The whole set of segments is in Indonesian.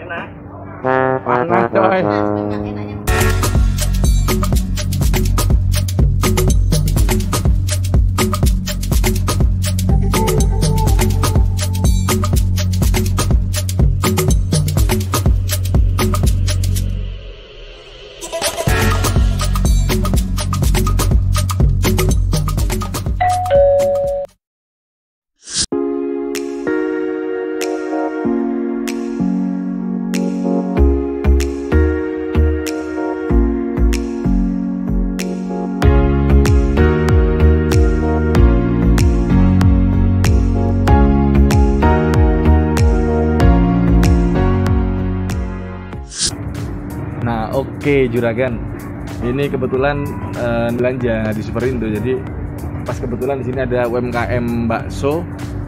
enak. Panas coy. Nah, oke Juragan. Ini kebetulan belanja di Superindo. Jadi pas kebetulan di sini ada UMKM bakso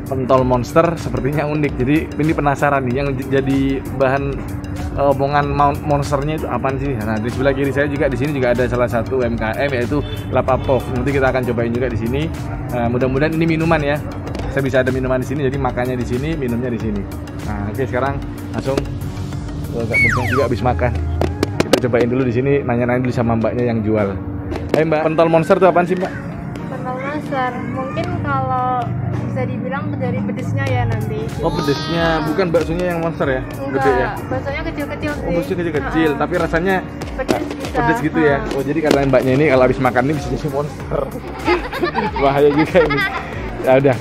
pentol monster, sepertinya unik. Jadi ini penasaran nih yang jadi bahan omongan monsternya itu apaan sih? Nah, di sebelah kiri saya juga di sini juga ada salah satu UMKM yaitu Lava Puff. Nanti kita akan cobain juga di sini. Mudah-mudahan ini minuman ya. Saya bisa ada minuman di sini, jadi makannya di sini, minumnya di sini. Nah, oke sekarang langsung agak juga habis makan. Kita cobain dulu di sini, nanya-nanya dulu sama mbaknya yang jual. Mbak, pentol monster itu apaan sih mbak? Pentol monster, mungkin kalau bisa dibilang dari pedesnya ya nanti. Oh pedesnya, bukan baksonya yang monster ya? Enggak, Gede ya? baksonya kecil-kecil sih. Oh baksonya kecil-kecil, tapi rasanya pedes gitu ya? Oh jadi karena mbaknya ini kalau habis makan ini bisa jadi monster. Bahaya juga ini. Ya udah,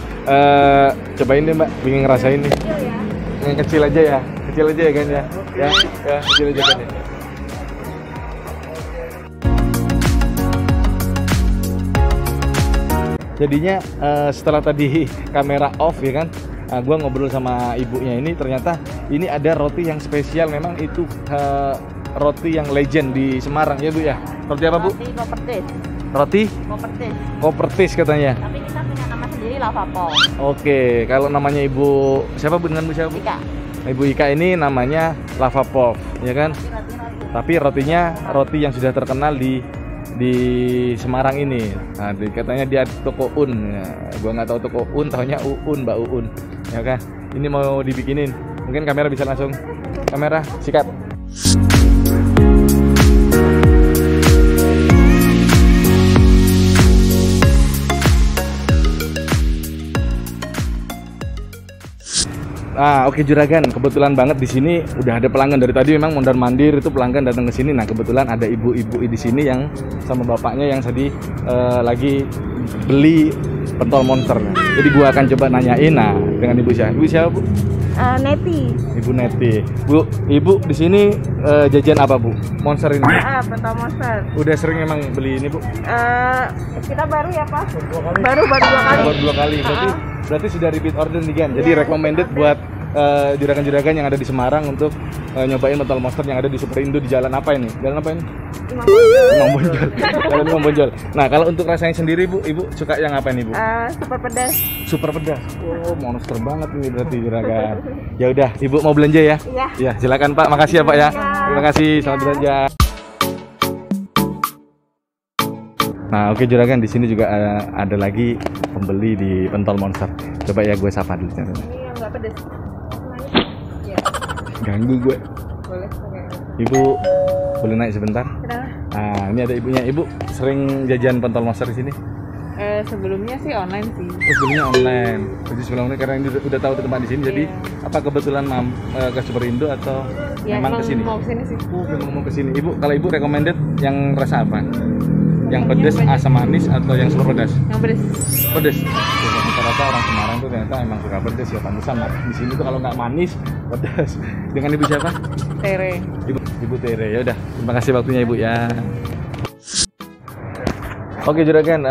cobain deh mbak, pengen ngerasain nih. Kecil ya? Yang kecil aja ya? Kecil aja ya kan ya? Ya kecil aja kan ya? Jadinya setelah tadi kamera off ya kan, gue ngobrol sama ibunya ini, ternyata ini ada roti yang spesial, memang itu roti yang legend di Semarang ya bu ya. Roti apa bu? Roti kopertis. Roti? Kopertis. Kopertis katanya. Tapi kita punya nama sendiri Lava Puff. Oke, kalau namanya ibu siapa bu, dengan bu siapa bu? Ika. Ibu Ika ini namanya Lava Puff ya kan. Tapi rotinya roti yang sudah terkenal di Semarang ini. Nah, katanya dia toko Un. Ya, gua nggak tahu toko Un, taunya Uun, Mbak Uun. Ya kan? Ini mau dibikinin. Mungkin kamera bisa langsung. Kamera, sikat. Oke Juragan, kebetulan banget di sini udah ada pelanggan dari tadi, memang mondar-mandir itu pelanggan datang ke sini. Nah, kebetulan ada ibu-ibu di sini yang sama bapaknya yang tadi lagi beli pentol monster. Jadi gua akan coba nanyain dengan ibu siapa? Ibu siapa, Bu? Neti. Ibu Neti. Bu, ibu di sini jajan apa, Bu? Monster ini. Pentol monster. Udah sering emang beli ini, Bu? Kita baru ya, Pak? Dua kali. Baru 2 kali. Baru 2 kali. Berarti sudah repeat order nih kan. Jadi recommended buat juragan-juragan yang ada di Semarang untuk nyobain pentol monster yang ada di Superindo. Di jalan apa ini? Jalan apa ini? Imam Bonjol. Jalan Imam Bonjol. Nah, kalau untuk rasanya sendiri Bu, Ibu suka yang apa nih Bu? Super pedas. Super pedas. Oh, monster banget ini berarti juragan. Ya udah, Ibu mau belanja ya? Iya. Ya, silakan Pak. Makasih ya Pak ya. Terima kasih. Selamat belanja. Nah, oke juragan, di sini juga ada lagi pembeli di pentol monster. Coba ya gue sapa dulu. Ini yang nggak pedas. Ya. Ganggu gue. Boleh. Ibu boleh naik sebentar? Kenapa? Nah, ini ada ibunya. Ibu sering jajan pentol monster di sini? Sebelumnya sih online sih. Oh, sebelumnya online. Jadi sebelumnya karena ini udah tahu tempat di sini. Jadi apa kebetulan ke Superindo atau memang ke sini? Mau kesini sih. Memang mau ke sini. Ibu, kalau ibu recommended yang rasa apa? Yang pedas, asam manis, atau yang super pedas? Yang pedas. Pedas. Rata-rata orang Semarang tuh ternyata emang suka pedas ya, pantesan lah. Di sini tuh kalau nggak manis, pedas. Dengan ibu siapa? Tere. Ibu Tere. Ya udah, terima kasih waktunya ibu ya. Oke juragan,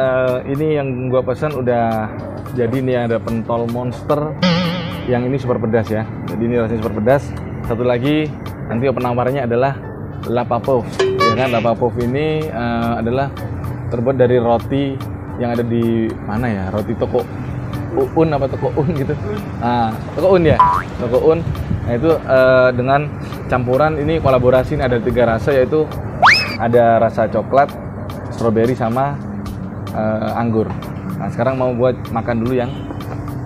ini yang gua pesan udah jadi nih, ada pentol monster yang ini super pedas ya. Jadi ini rasanya super pedas. Satu lagi nanti penawarnya adalah Lava Puff. Ya kan, Lava Puff ini adalah terbuat dari roti yang ada di mana ya? Roti toko Un apa toko Un gitu. Nah, toko Un ya. Toko Un. Nah, itu dengan campuran ini kolaborasi ini ada 3 rasa, yaitu ada rasa coklat, stroberi sama anggur. Nah, sekarang mau buat makan dulu yang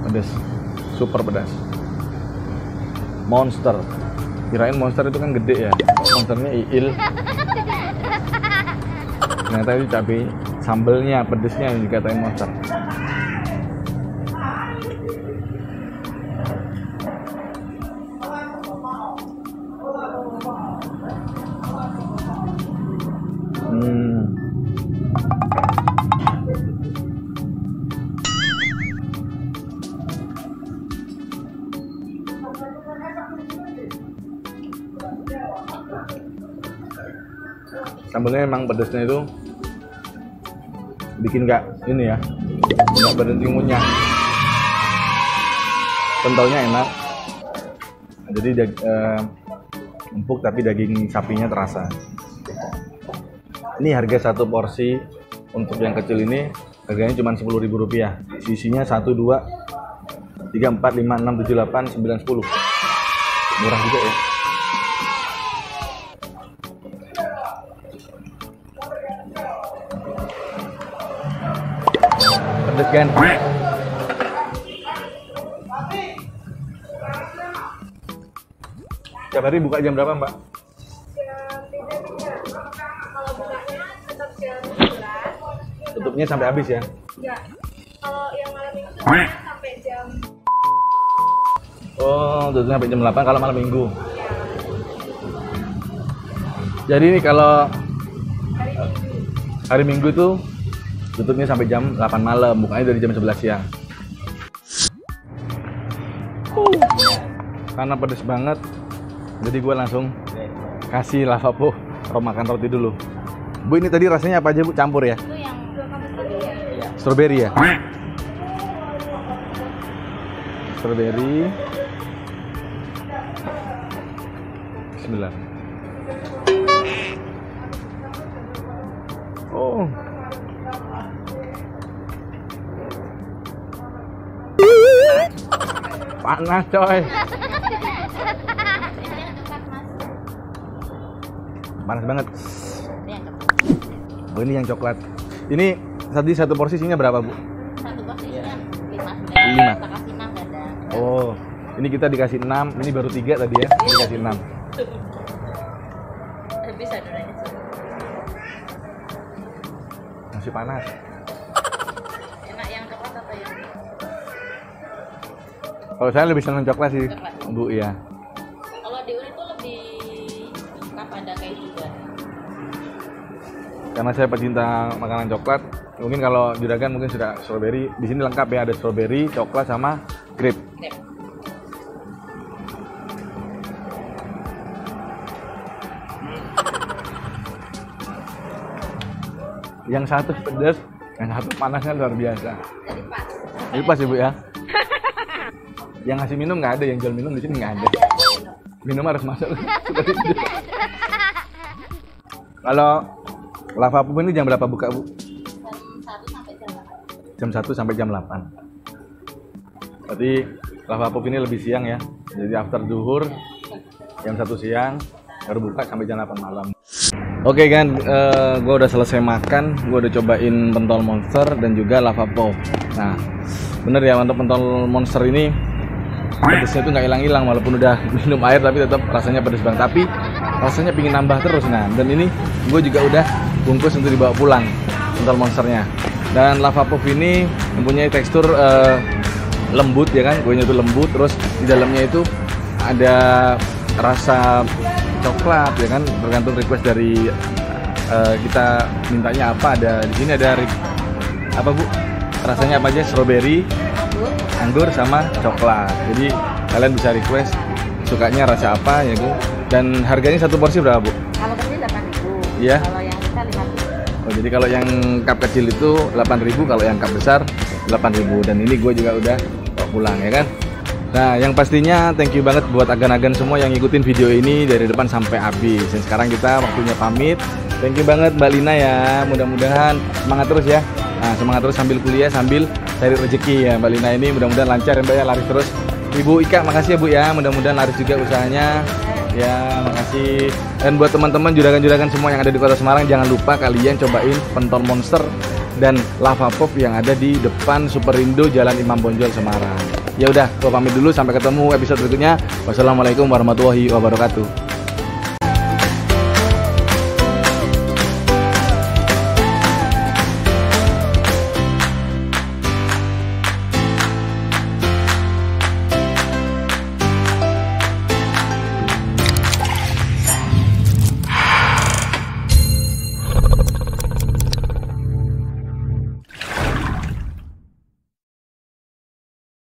pedas. Super pedas. Monster. Kirain monster itu kan gede ya. Monsternya iil. Ternyata itu cabai sambelnya, pedesnya yang dikatain monster. Sambelnya emang pedesnya itu bikin nggak ini ya, nggak berhenti ngunyah. Pentolnya enak, jadi empuk tapi daging sapinya terasa. Ini harga satu porsi untuk yang kecil ini harganya cuma Rp10.000. Isinya 1, 2, 3, 4, 5, 6, 7, 8, 9, 10. Murah juga ya. Pedes kan? Tiap hari buka jam berapa, Mbak? Kalau bukanya tetap jam 11. Tutupnya sampai habis ya? Enggak. Kalau yang malam minggu tutupnya sampai jam. Oh, tutupnya sampai jam 8 kalau malam minggu. Jadi ini kalau hari minggu itu tutupnya sampai jam 8 malam, bukanya dari jam 11 siang. Karena pedes banget, jadi gue langsung kasih lavabo makan roti dulu. Bu, ini tadi rasanya apa aja, Bu? Campur ya? Itu yang ya. Strawberry ya? Strawberry. Bismillah. Oh. Panas coy. Panas banget. Oh, ini yang coklat. Ini tadi satu porsi isinya berapa, Bu? Satu porsinya 5. 5. Kita kasih 6 ada. Oh, ini kita dikasih 6. Ini baru 3 tadi ya. Ini dikasih 6. Bisa dulu. Masih panas. Enak yang coklat atau yang Kalau saya lebih senang coklat sih, coklat? Bu, ya. Kalau di Uri itu lebih lengkap, ada kayak juga. Karena saya pecinta makanan coklat, mungkin kalau Juragan mungkin suka strawberry. Di sini lengkap ya, ada strawberry, coklat sama grape. Krep. Yang satu pedas, yang satu panasnya luar biasa. Jadi pas. Ini pas ya, Bu ya. Yang ngasih minum nggak ada, yang jual minum di sini nggak ada. Minum harus masuk. Kalau lava pup ini jam berapa buka, Bu? Jam 1 sampai jam 8. Jam 1 sampai jam 8. Berarti lava pup ini lebih siang ya. Jadi after zuhur jam 1 siang baru buka sampai jam 8 malam. Oke kan, gue udah selesai makan, gue udah cobain pentol monster dan juga lava pop. Nah, bener ya, untuk pentol monster ini pedesnya tuh nggak hilang-hilang, walaupun udah minum air tapi tetap rasanya pedes banget. Tapi rasanya pingin nambah terus. Nah, dan ini gue juga udah bungkus untuk dibawa pulang pentol monsternya. Dan lava pop ini mempunyai tekstur lembut ya kan, kuahnya itu lembut, terus di dalamnya itu ada rasa coklat ya kan, tergantung request dari kita mintanya apa. Ada di sini ada apa, Bu? Rasanya apa aja? Strawberry, anggur sama coklat. Jadi kalian bisa request sukanya rasa apa ya, Bu. Dan harganya satu porsi berapa, Bu? Kalau kecil 8.000. Iya. Kalau yang besar 5.000. Oh, jadi kalau yang cup kecil itu 8.000, kalau yang cup besar 8.000. Dan ini gue juga udah bawa pulang ya kan. Nah, yang pastinya thank you banget buat agan-agan semua yang ngikutin video ini dari depan sampai habis. Dan sekarang kita waktunya pamit. Thank you banget Mbak Lina ya. Mudah-mudahan semangat terus ya. Nah, semangat terus sambil kuliah, sambil cari rezeki ya Mbak Lina ini. Mudah-mudahan lancar ya Mbak ya, laris terus. Ibu Ika, makasih ya Bu ya. Mudah-mudahan laris juga usahanya. Ya, makasih. Dan buat teman-teman juragan-juragan semua yang ada di Kota Semarang, jangan lupa kalian cobain pentol monster dan lava pop yang ada di depan Superindo Jalan Imam Bonjol Semarang. Ya udah, gua pamit dulu, sampai ketemu episode berikutnya. Wassalamualaikum warahmatullahi wabarakatuh.